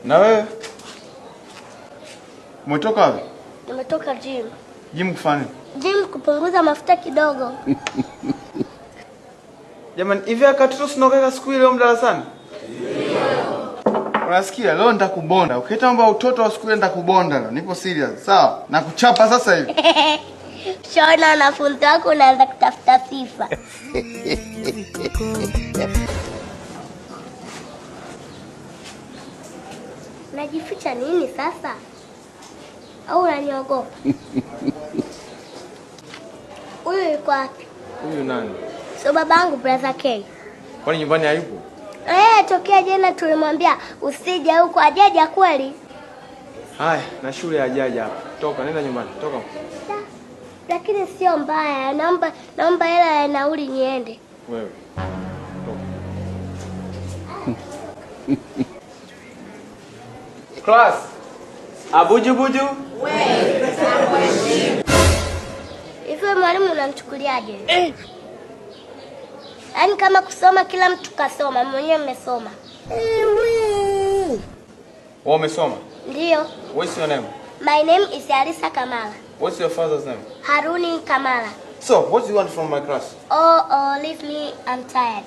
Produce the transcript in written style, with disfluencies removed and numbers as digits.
Na wewe? Umetoka wapi? Nimetoka gym. Gym kufanya? Gym kupunguza mafuta kidogo. Jamani, hivi akatoto sinokeka siku ile darasani? Unasikia? Leo nitakubonda. Ukiita mambo ya utoto wa siku ile nitakubonda leo. Nipo serious. Sawa? Nakuchapa sasa hivi. Shona wanafunzi wako unaanza kutafuta sifa. Unajificha nini sasa? Au unaniogopa? Huyu yuko wapi? Huyu nani? So babangu brother K. Kwani nyumbani hayupo? Tokea jana tulimwambia usije huko, ajaja kweli? Haya, na shule hajaja hapa. Toka, nenda nyumbani. Toka. Lakini sio mbaya. Naomba hela ya nauli niende. Wewe. Class. Abuju. Wewe. Hivi mwalimu unamchukuliaje? Yaani kama kusoma kila mtu kasoma, mwenyewe mmesoma. Wewe umesoma? Ndio. What's your name? My name is Alisa Kamala. What's your father's name? Haruni Kamala. So, what do you want from my class? Oh, leave me, I'm tired.